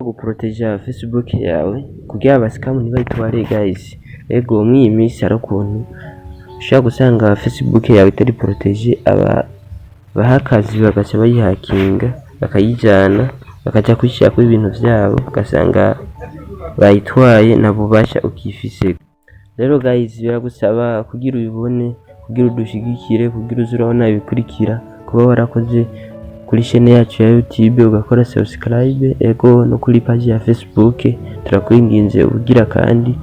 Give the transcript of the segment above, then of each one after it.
guproteja Facebook yawe kugira abasikamu ntibayitware guys. Ego mw'iyi minsi hari ukuntu ushobora gusanga Facebook yawe itari protege, abahakazi bagaca bayihakinga bakayijana bakaja kuyishirako ibintu vyabo ugasanga bayitwaye nta bubasha ukifise. Rero guys biragusaba kugira ubibone, kugira udushigikire, kugira uze urabona ibikurikira, kuba warakoze kuri chaîne yacu ya YouTube ugakora subscribe, ego no kuri page ya Facebook turakwinginze ubugira kandi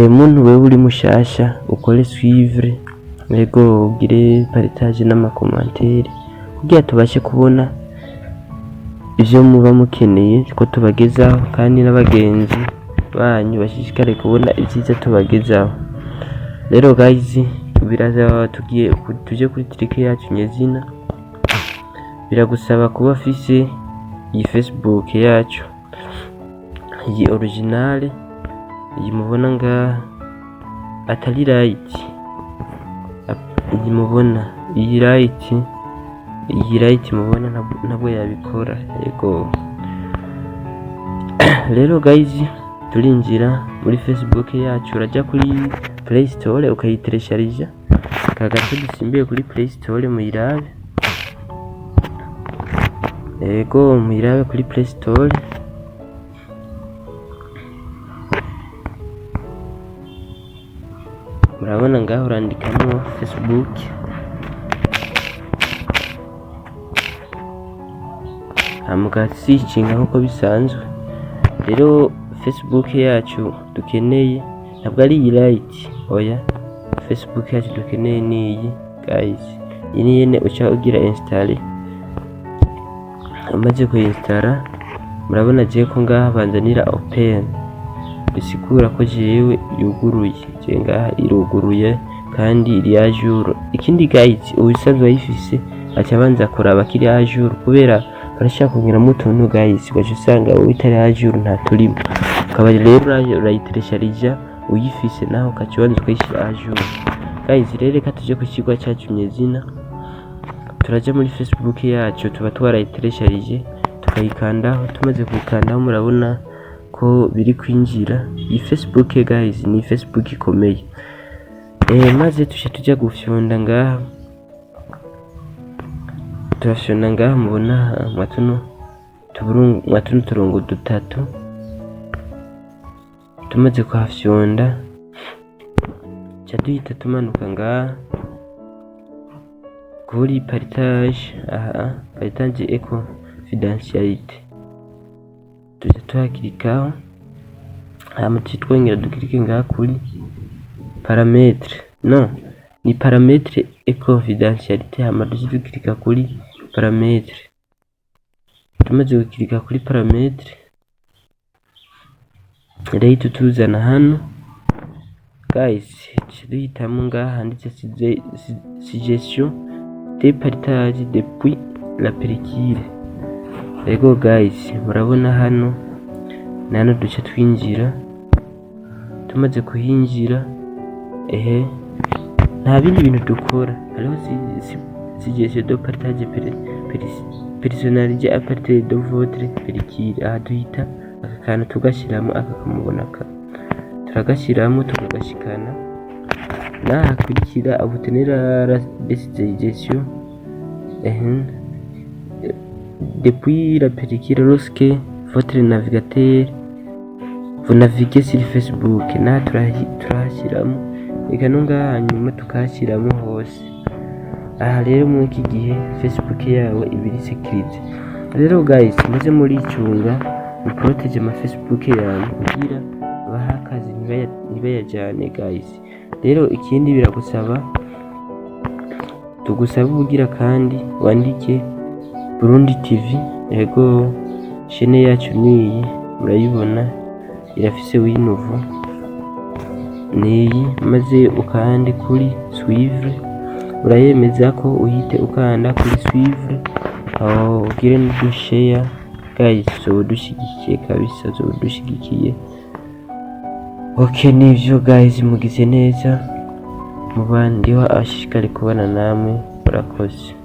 muntu wewe uri mushasha ukore suivre, ego ugire partage n'amakomantere kugira tubashe kubona ivyo muba mukeneye ko tubagezaho, kandi n'abagenzi banyu bashishikare kubona ivyiza tubagezaho. Rero guys biraza tuje kuri trick yacu nyezina, biragusaba kuba afise iyi Facebook yacu, iyi original, iyi mubona ngaha atari light, iyi mubona iyi light mubona ntabwo yabikora. Yego rero guys turinjira muri Facebook yacu, uraja kuri Play Store ukayiteresharija, kagace dusimbiye kuri Play Store muyirabe, ego muyirabe kuri Play Store. Murabona ngaho urandikamo Facebook, mugasichinga nkuko bisanzwe. Rero Facebook yacu dukeneye ntabwo ari iyi light, oya, Facebook yacu dukeneye ni iyi guys. Iyi ni yene uca ugira install, amaze kuinstalla murabona je ko ngaha banzanira open, bisigura ko jewe yuguruye, je ngaha iruguruye kandi iri à jour. Ikindi guys ubisanzwe ayifise aca banza kuraba kiri à jour, kubera barashaka kongeramo utuntu guys ugaca usanga wowe itari à jour nta turimo, ukaba rero urayiteresharija uyifise naho ukaca ubanza ukayishira à jour. Guys rero reka tuje ku kigo cyacu nyezina, turaja muri Facebook yacu tuba twarayiteresharije tukayikandaho, tumaze kuyikandaho murabona ko biri kwinjira. Iyi Facebook guys ni Facebook ikomeye, maze tuja gufyonda ngaha, turafyonda ngaha mubona mwatuno turongo dutatu. Tumaze kuhafyonda ca duhita tumanuka ngaha kuri partage, partage et confidentialité, tuja tuhakirikaho, hama twongera dukirike ngaha kuri paramètres, non ni paramètres et confidentialité, hama dukirika kuri paramètres. Tumaze gukirika kuri paramètres rero tutuzana hano guys, duhitamo ngaha handitse suggestion de partage depuis la pellicule. Ego guys murabona hano nano duce twinjira, tumaze kuhinjira nta bindi bintu dukora, hariho suggestion de partage personnalisé à partir de votre pellicule. Aha duhita aka kantu tugashiramo, aka kamubonaka turagashiramo tukagashikana, nahakurikira obtenir la suggestion depuis la pellicule lorsque votre navigateur vous naviguez sur Facebook. Na turahashiramo eka nonga hanyuma tukahashiramo hose. Aha rero muri iki gihe Facebook yawe ibiri security. Rero guys muze muri icunga muprotege ma Facebook yawe kugira abahakazi ntibayajane guys. Rero ikindi biragusaba, tugusaba ubugira kandi wandike Burundi TV, ego chaîne yacu niyi murayibona irafise winuvu niyi, maze ukande kuri suivre, urayemeza ko uhite ukanda kuri suivre, ugire n'udushare guys, uzodushigikiye kabisa, uzodushigikiye. Okay nivyo guys, mugize neza, mubandiho ashishikare kubana namwe, murakoze.